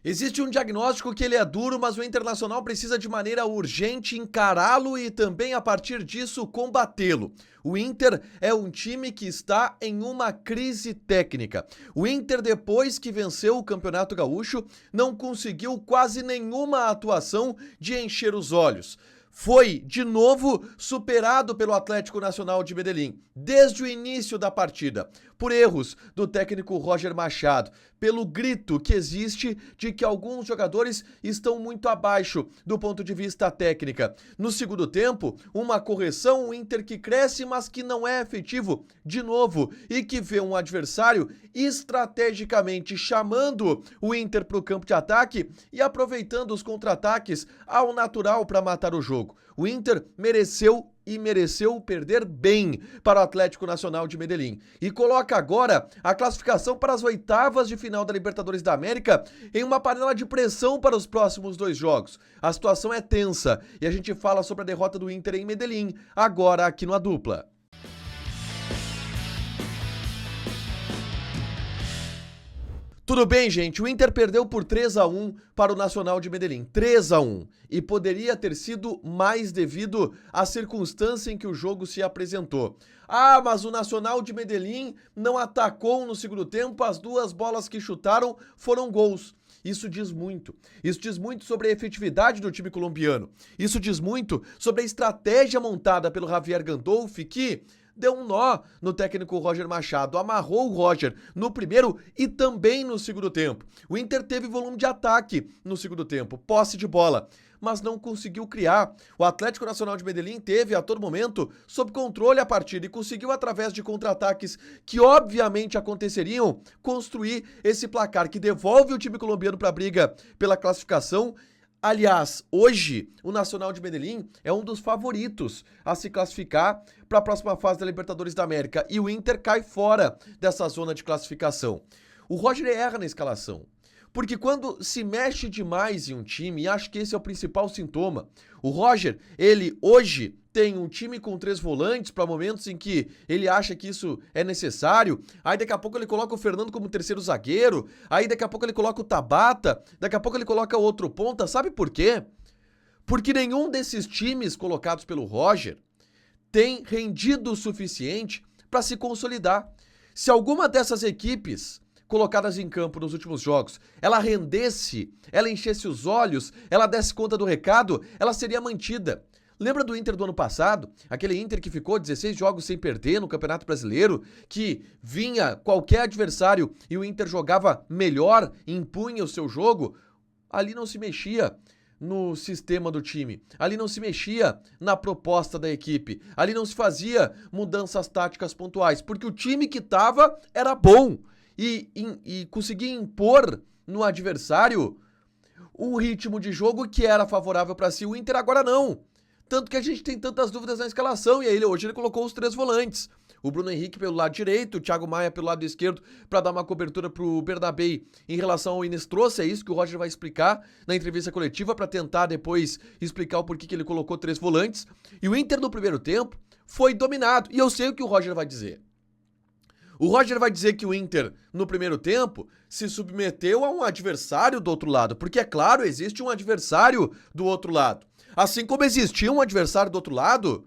Existe um diagnóstico que ele é duro, mas o Internacional precisa de maneira urgente encará-lo e também, a partir disso, combatê-lo. O Inter é um time que está em uma crise técnica. O Inter, depois que venceu o Campeonato Gaúcho, não conseguiu quase nenhuma atuação de encher os olhos. Foi, de novo, superado pelo Atlético Nacional de Medellín, desde o início da partida, por erros do técnico Roger Machado, pelo grito que existe de que alguns jogadores estão muito abaixo do ponto de vista técnica. No segundo tempo, uma correção, o Inter que cresce, mas que não é efetivo de novo, e que vê um adversário estrategicamente chamando o Inter para o campo de ataque e aproveitando os contra-ataques ao natural para matar o jogo. O Inter mereceu perder bem para o Atlético Nacional de Medellín e coloca agora a classificação para as oitavas de final da Libertadores da América em uma panela de pressão para os próximos 2 jogos. A situação é tensa e a gente fala sobre a derrota do Inter em Medellín agora aqui no A Dupla. Tudo bem, gente? O Inter perdeu por 3-1 para o Nacional de Medellín. 3-1. E poderia ter sido mais devido à circunstância em que o jogo se apresentou. Ah, mas o Nacional de Medellín não atacou no segundo tempo, as 2 bolas que chutaram foram gols. Isso diz muito. Isso diz muito sobre a efetividade do time colombiano. Isso diz muito sobre a estratégia montada pelo Javier Gandolfi, que deu um nó no técnico Roger Machado, amarrou o Roger no primeiro e também no segundo tempo. O Inter teve volume de ataque no segundo tempo, posse de bola, mas não conseguiu criar. O Atlético Nacional de Medellín teve a todo momento sob controle a partida e conseguiu, através de contra-ataques que obviamente aconteceriam, construir esse placar que devolve o time colombiano para a briga pela classificação. Aliás, hoje o Nacional de Medellín é um dos favoritos a se classificar para a próxima fase da Libertadores da América e o Inter cai fora dessa zona de classificação. O Roger erra na escalação, porque quando se mexe demais em um time, e acho que esse é o principal sintoma, o Roger, ele hoje tem um time com 3 volantes para momentos em que ele acha que isso é necessário, aí daqui a pouco ele coloca o Fernando como terceiro zagueiro, aí daqui a pouco ele coloca o Tabata, daqui a pouco ele coloca outro ponta, sabe por quê? Porque nenhum desses times colocados pelo Roger tem rendido o suficiente para se consolidar. Se alguma dessas equipes colocadas em campo nos últimos jogos, ela rendesse, ela enchesse os olhos, ela desse conta do recado, ela seria mantida. Lembra do Inter do ano passado? Aquele Inter que ficou 16 jogos sem perder no Campeonato Brasileiro, que vinha qualquer adversário e o Inter jogava melhor, impunha o seu jogo? Ali não se mexia no sistema do time, ali não se mexia na proposta da equipe, ali não se fazia mudanças táticas pontuais, porque o time que estava era bom e conseguia impor no adversário o ritmo de jogo que era favorável para si. O Inter agora não. Tanto que a gente tem tantas dúvidas na escalação, e aí hoje ele colocou os 3 volantes. O Bruno Henrique pelo lado direito, o Thiago Maia pelo lado esquerdo, para dar uma cobertura pro Bernabé em relação ao Inestrosa. É isso que o Roger vai explicar na entrevista coletiva, para tentar depois explicar o porquê que ele colocou 3 volantes. E o Inter no primeiro tempo foi dominado, e eu sei o que o Roger vai dizer. O Roger vai dizer que o Inter, no primeiro tempo, se submeteu a um adversário do outro lado, porque, é claro, existe um adversário do outro lado. Assim como existia um adversário do outro lado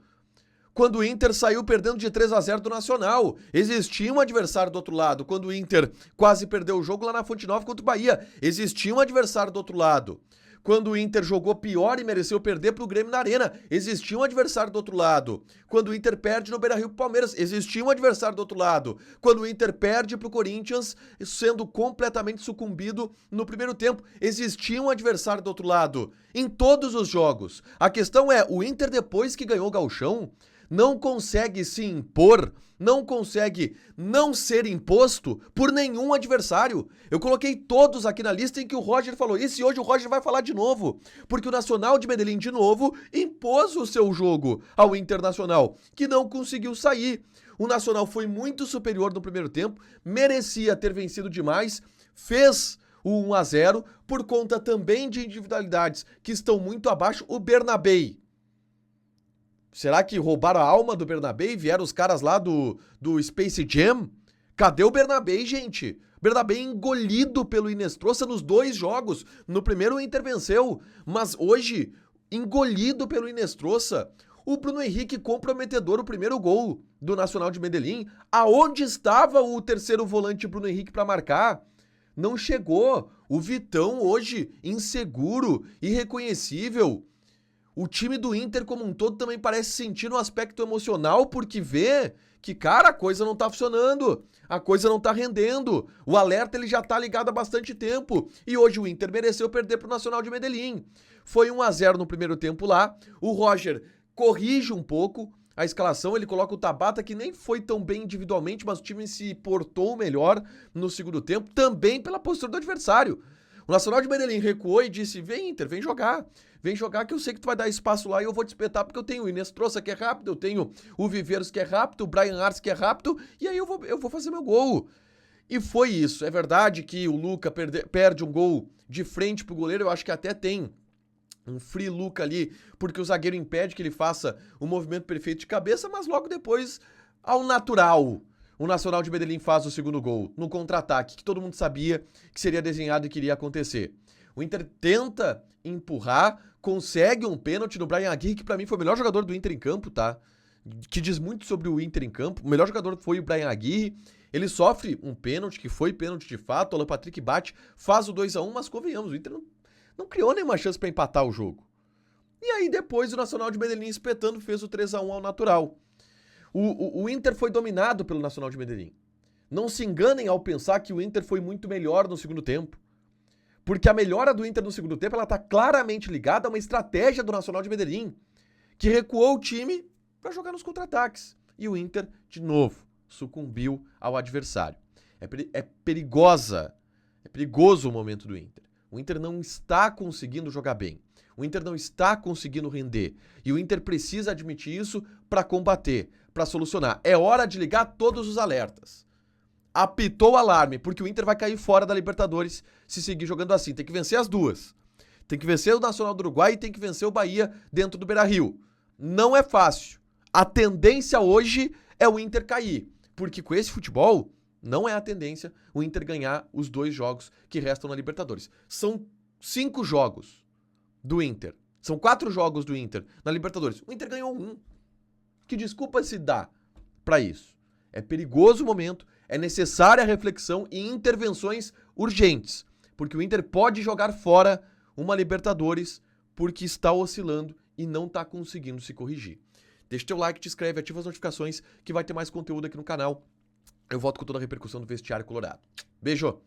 quando o Inter saiu perdendo de 3-0 do Nacional. Existia um adversário do outro lado quando o Inter quase perdeu o jogo lá na Fonte Nova contra o Bahia. Existia um adversário do outro lado quando o Inter jogou pior e mereceu perder pro Grêmio na Arena. Existia um adversário do outro lado quando o Inter perde no Beira-Rio pro Palmeiras. Existia um adversário do outro lado quando o Inter perde pro Corinthians, sendo completamente sucumbido no primeiro tempo. Existia um adversário do outro lado em todos os jogos. A questão é, o Inter, depois que ganhou o Gauchão, não consegue se impor, não consegue não ser imposto por nenhum adversário. Eu coloquei todos aqui na lista em que o Roger falou isso, e hoje o Roger vai falar de novo, porque o Nacional de Medellín, de novo, impôs o seu jogo ao Internacional, que não conseguiu sair. O Nacional foi muito superior no primeiro tempo, merecia ter vencido demais, fez o 1-0 por conta também de individualidades que estão muito abaixo. O Bernabé, será que roubaram a alma do Bernabé e vieram os caras lá do Space Jam? Cadê o Bernabé, gente? Bernabé engolido pelo Inestrosa nos 2 jogos. No primeiro o Inter venceu, mas hoje, engolido pelo Inestrosa. O Bruno Henrique comprometedor, o primeiro gol do Nacional de Medellín. Aonde estava o terceiro volante Bruno Henrique para marcar? Não chegou. O Vitão hoje inseguro, irreconhecível. O time do Inter como um todo também parece sentir no aspecto emocional porque vê que, cara, a coisa não tá funcionando, a coisa não tá rendendo. O alerta ele já tá ligado há bastante tempo e hoje o Inter mereceu perder pro Nacional de Medellín. Foi 1-0 no primeiro tempo lá, o Roger corrige um pouco a escalação, ele coloca o Tabata, que nem foi tão bem individualmente, mas o time se portou melhor no segundo tempo, também pela postura do adversário. O Nacional de Medellín recuou e disse, vem Inter, vem jogar que eu sei que tu vai dar espaço lá e eu vou te espetar porque eu tenho o Inestrosa que é rápido, eu tenho o Viveiros que é rápido, o Brian Ars que é rápido e aí eu vou fazer meu gol. E foi isso, é verdade que o Luca perde um gol de frente pro goleiro, eu acho que até tem um free look ali, porque o zagueiro impede que ele faça o movimento perfeito de cabeça, mas logo depois, ao natural, o Nacional de Medellín faz o segundo gol, no contra-ataque, que todo mundo sabia que seria desenhado e que iria acontecer. O Inter tenta empurrar, consegue um pênalti no Brian Aguirre, que pra mim foi o melhor jogador do Inter em campo, tá? Que diz muito sobre o Inter em campo. O melhor jogador foi o Brian Aguirre. Ele sofre um pênalti, que foi pênalti de fato, o Alan Patrick bate, faz o 2-1, mas convenhamos, o Inter não criou nenhuma chance pra empatar o jogo. E aí depois o Nacional de Medellín espetando fez o 3-1 ao natural. O Inter foi dominado pelo Nacional de Medellín. Não se enganem ao pensar que o Inter foi muito melhor no segundo tempo. Porque a melhora do Inter no segundo tempo, ela tá claramente ligada a uma estratégia do Nacional de Medellín, que recuou o time para jogar nos contra-ataques. E o Inter, de novo, sucumbiu ao adversário. É perigoso o momento do Inter. O Inter não está conseguindo jogar bem. O Inter não está conseguindo render. E o Inter precisa admitir isso para combater, para solucionar. É hora de ligar todos os alertas. Apitou o alarme, porque o Inter vai cair fora da Libertadores se seguir jogando assim. Tem que vencer as duas. Tem que vencer o Nacional do Uruguai e tem que vencer o Bahia dentro do Beira-Rio. Não é fácil. A tendência hoje é o Inter cair, porque com esse futebol não é a tendência o Inter ganhar os 2 jogos que restam na Libertadores. São 5 jogos do Inter. São 4 jogos do Inter na Libertadores. O Inter ganhou 1. Que desculpa se dá para isso? É perigoso o momento, é necessária a reflexão e intervenções urgentes, porque o Inter pode jogar fora uma Libertadores porque está oscilando e não está conseguindo se corrigir. Deixa teu like, te inscreve, ativa as notificações que vai ter mais conteúdo aqui no canal. Eu volto com toda a repercussão do Vestiário Colorado. Beijo!